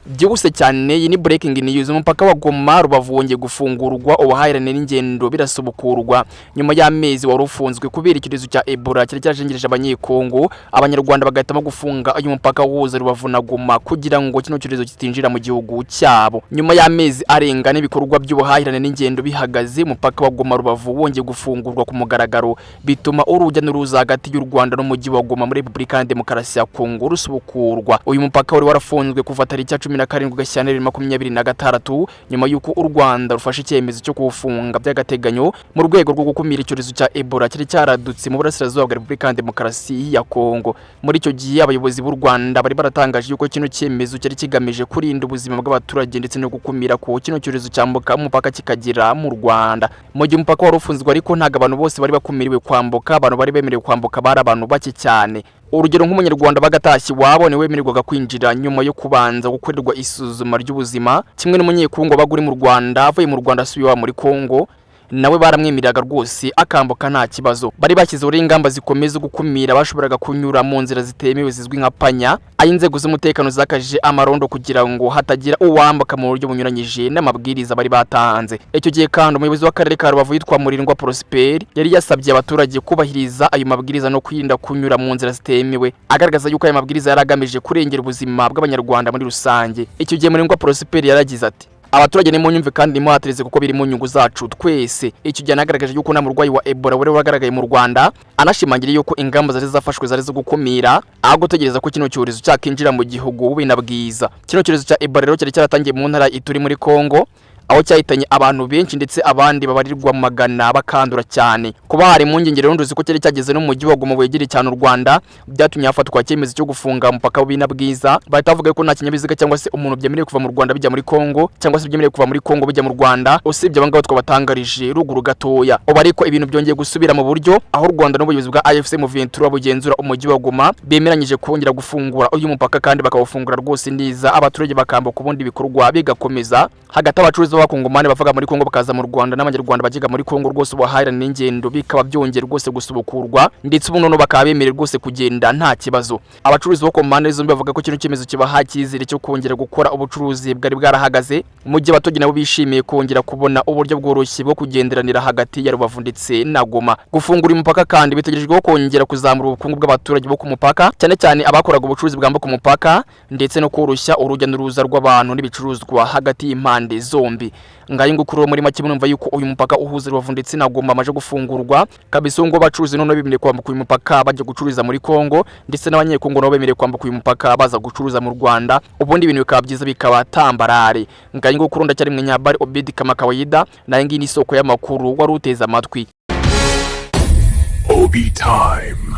byihuse cyane. Iyi ni breaking news. Umupaka wa Goma Rubavu wongeye gufungurwa, ubuhahirane n'ingendo birasubukurwa nyuma y'amezi wari ufunzwe kubera icyorezo cya Ebola cyari cyajengereje abanyekongo. Abanyarwanda bagahitamo gufunga uyu mupaka wuza Rubavu na Goma kugira ngo kino cyorezo kitinjira mu gihugu cyabo. Nyuma y'amezi arenga n'ibikorwa by'ubuhahirane n'ingendo bihagaze, umupaka wa Goma Rubavu wongeye gufungurwa ku mugaragaro, bituma urujya n'uruza hagati y'u Rwanda n'umujyi wa Goma muri Repubulika ya Demokarasi ya Kongo rusubukurwa. Uyu mupaka wari warafunzwe kuva tariki 17 Gashyantare 2026 nyuma y'uko u Rwanda rufashe icyemezo cyo kuwufunga by'agateganyo mu rwego rwo gukumira icyorezo cya Ebola cyari cyaradutse mu burasirazuba bwa Repubulika ya Demokarasi ya Kongo. Muri icyo gihe abayobozi b'u Rwanda bari baratangaje yuko kino cyemezo cyari kigamije kurinda ubuzima bw'abaturage ndetse no gukumira ko kino cyorezo cyambuka umupaka kikagera mu Rwanda. Mu gihe umupaka wari ufunzwe ariko ntago abantu bose bari bakumiriwe kwambuka, abantu bari bemerewe kwambuka bari abantu bake cyane. Urugero nk'umunyarwanda bagatashye wabo ni wemererwaga kwinjira nyuma yo kubanza gukorerwa isuzuma ry'ubuzima, kimwe n'umunyekongo baguri mu Rwanda avuye mu Rwanda asubiye muri Kongo nawe baramwemereraga rwose akambuka nta kibazo. Bari bashyizeho ingamba zikomeza gukumira bashoboraga kunyura mu nzira zitemewe zizwi nka panya, ay'inzego z'umutekano zakajije amarondo kugira ngo hatagira uwambuka mu buryo bunyuranyije n'amabwiriza bari batanze. Icyo gihe kandi umuyobozi w'akarere ka Rubavu yitwa Murindwa Prosper yari yasabye abaturage kubahiriza ayo mabwiriza no kwirinda kunyura mu nzira zitemewe, agaragaza yuko ayo mabwiriza yaragamije kurengera ubuzima bw'abanyarwanda muri rusange. Icyo gihe Murindwa Prosper yaragize ati: abaturage ni munyumve kandi muhatereze kuko biri mu nyungu zacu twese. Icyo gihe nagaragaje yuko nta murwayi wa Ebola wari wagaragaye mu Rwanda, anashimangira yuko ingamba zari zafashwe zari zo gukumira aho gutegereza ko kino cyorezo cyakinjira mu gihugu binabwiza. Kino cyorezo cya Ebola rero cyari cyaratangiye mu ntara Ituri muri Kongo, aho cyahitanye abantu benshi ndetse abandi babarirwa mu magana bakandura cyane. Kuba hari mu ngengero runduzi ko cyari cyageze no mu mujyi wa Goma wegereye cyane u Rwanda, byatumye hafatwa icyemezo cyo gufunga umupaka w'Inabwiza. Bahita bavuga ko nta kinyabiziga cyangwa se umuntu byemerewe kuva mu Rwanda bijya muri Kongo, cyangwa se byemerewe kuva muri Kongo bijya mu Rwanda, usibye abangaba twabatangarije ruguru gatoya. Ubu ariko ibintu byongeye gusubira mu buryo, aho u Rwanda n'ubuyobozi bwa AFC Ventura bugenzura umujyi wa Goma bemeranyije kongera gufungura uyu mupaka kandi bakawufungura rwose neza, abaturage bakambuka ubundi bikorwa bigakomeza. Hagati abacuruzi b'abakongomani bavuga muri Kongo bakaza mu Rwanda n'abanyarwanda bagiga muri Kongo rwose ubuhahirane n'ingendo bikaba byongera rwose gusubukurwa, ndetse ubu none bakaba bemerera rwose kugenda nta kibazo. Abacuruzi bo ku mpande zombi bavuga ko kino cyemezo kibaha icyizere cyo kongera gukora ubucuruzi bwari bwarahagaze, mu gihe abaturage nabo bishimiye kongera kubona uburyo bworoshye bwo kugenderanira hagati ya Rubavu ndetse na Goma. Gufungura umupaka kandi bitegerejwe kongera kuzamura ubukungu bw'abaturage bo ku mupaka, cyane cyane abakoraga ubucuruzi bwambuka umupaka, ndetse no koroshya urujya n'uruza rw'abantu n'ibicuruzwa hagati y'impande zombi. Ngayo ngukuru muri make munumva yuko uyu mupaka uhuza Rubavu ndetse na Goma amaje gufungurwa kabisa, ngo abacuruzi none bemereye kwambuka uyu mupaka bajya gucururiza muri Kongo, ndetse n'abanyekongo nabo bemereye kwambuka uyu mupaka baza gucuruza mu Rwanda, ubundi ibintu bikaba byiza bikaba tambarare. Ngayo ngukuru ndacyari mwe Nyabari Obedi kama kawaida, naye ngi ni soko y'amakuru wari uteza amatwi. Obi time.